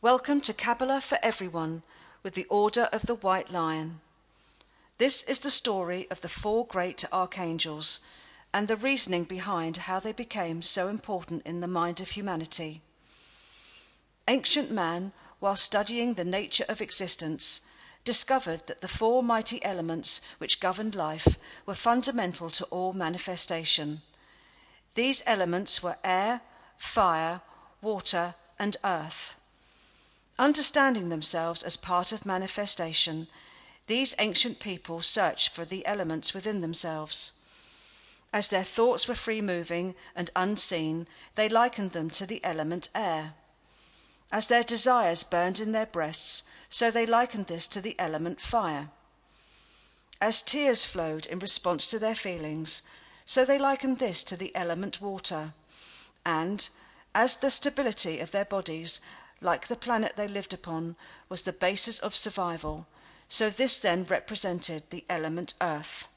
Welcome to Qabalah for everyone with the Order of the White Lion. This is the story of the 4 great archangels and the reasoning behind how they became so important in the mind of humanity. Ancient man, while studying the nature of existence, discovered that the 4 mighty elements which governed life were fundamental to all manifestation. These elements were air, fire, water, and earth. Understanding themselves as part of manifestation, these ancient people searched for the elements within themselves. As their thoughts were free-moving and unseen, they likened them to the element air. As their desires burned in their breasts, so they likened this to the element fire. As tears flowed in response to their feelings, so they likened this to the element water. And, as the stability of their bodies, like the planet they lived upon, was the basis of survival, so this then represented the element earth.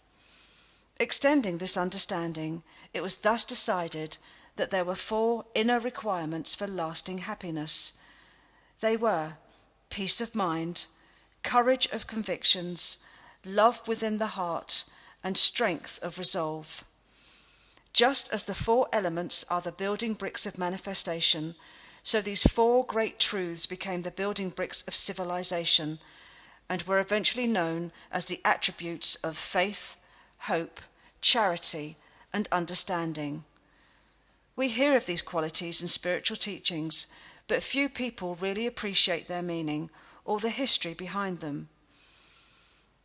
Extending this understanding, it was thus decided that there were 4 inner requirements for lasting happiness. They were peace of mind, courage of convictions, love within the heart, and strength of resolve. Just as the 4 elements are the building bricks of manifestation, so these 4 great truths became the building bricks of civilization and were eventually known as the attributes of faith, hope, charity, and understanding. We hear of these qualities in spiritual teachings, but few people really appreciate their meaning or the history behind them.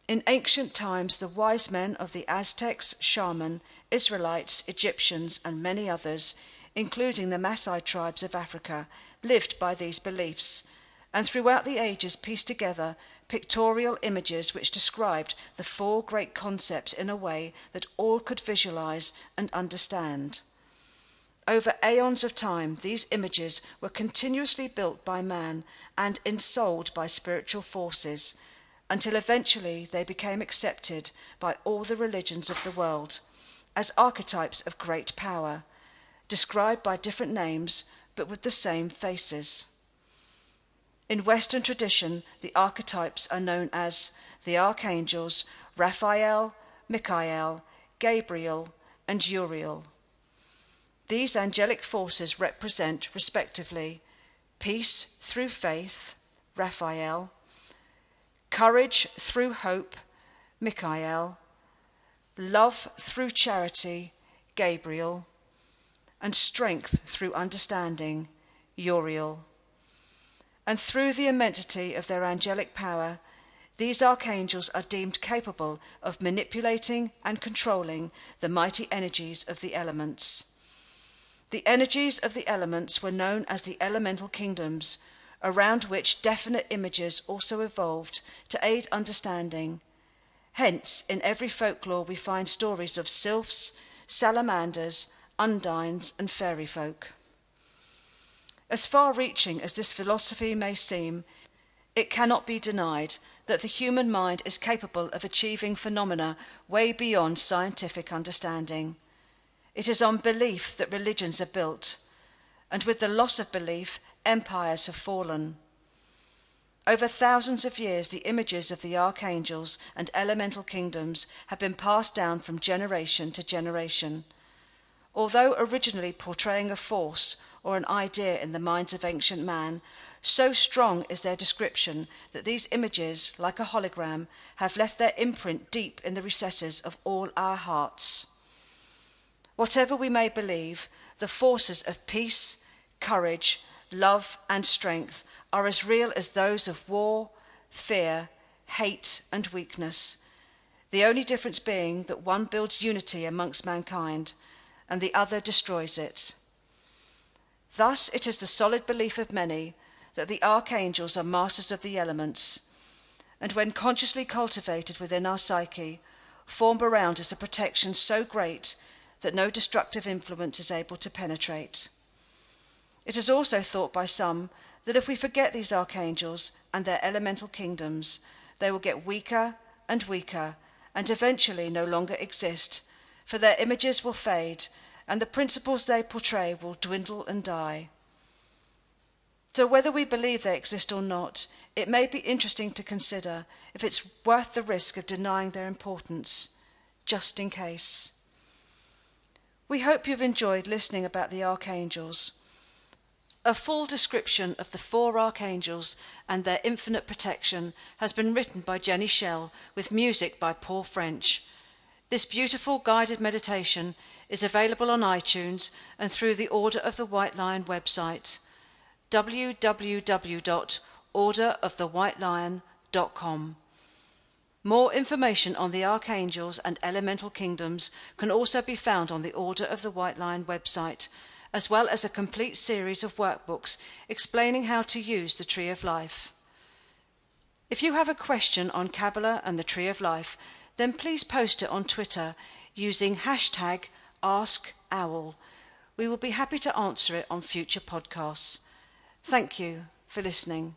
In ancient times, the wise men of the Aztecs, Shaman, Israelites, Egyptians, and many others, including the Maasai tribes of Africa, lived by these beliefs, and throughout the ages pieced together pictorial images which described the 4 great concepts in a way that all could visualize and understand. Over aeons of time, these images were continuously built by man and ensouled by spiritual forces, until eventually they became accepted by all the religions of the world as archetypes of great power, described by different names but with the same faces. In Western tradition, the archetypes are known as the archangels Raphael, Michael, Gabriel, and Uriel. These angelic forces represent, respectively, peace through faith, Raphael, courage through hope, Michael, love through charity, Gabriel, and strength through understanding, Uriel. And through the immensity of their angelic power, these archangels are deemed capable of manipulating and controlling the mighty energies of the elements. The energies of the elements were known as the elemental kingdoms, around which definite images also evolved to aid understanding. Hence, in every folklore we find stories of sylphs, salamanders, undines, and fairy folk. As far-reaching as this philosophy may seem, it cannot be denied that the human mind is capable of achieving phenomena way beyond scientific understanding. It is on belief that religions are built, and with the loss of belief, empires have fallen. Over thousands of years, the images of the archangels and elemental kingdoms have been passed down from generation to generation. Although originally portraying a force or an idea in the minds of ancient man, so strong is their description that these images, like a hologram, have left their imprint deep in the recesses of all our hearts. Whatever we may believe, the forces of peace, courage, love, and strength are as real as those of war, fear, hate, and weakness, the only difference being that one builds unity amongst mankind and the other destroys it. Thus it is the solid belief of many that the archangels are masters of the elements, and when consciously cultivated within our psyche, form around us a protection so great that no destructive influence is able to penetrate. It is also thought by some that if we forget these archangels and their elemental kingdoms, they will get weaker and weaker and eventually no longer exist, for their images will fade and the principles they portray will dwindle and die. So whether we believe they exist or not, it may be interesting to consider if it's worth the risk of denying their importance, just in case. We hope you've enjoyed listening about the archangels. A full description of the 4 archangels and their infinite protection has been written by Jenny Schell with music by Paul French. This beautiful guided meditation is available on iTunes and through the Order of the White Lion website, www.orderofthewhitelion.com. More information on the archangels and elemental kingdoms can also be found on the Order of the White Lion website, as well as a complete series of workbooks explaining how to use the Tree of Life. If you have a question on Qabalah and the Tree of Life, then please post it on Twitter using #AskOwl. We will be happy to answer it on future podcasts. Thank you for listening.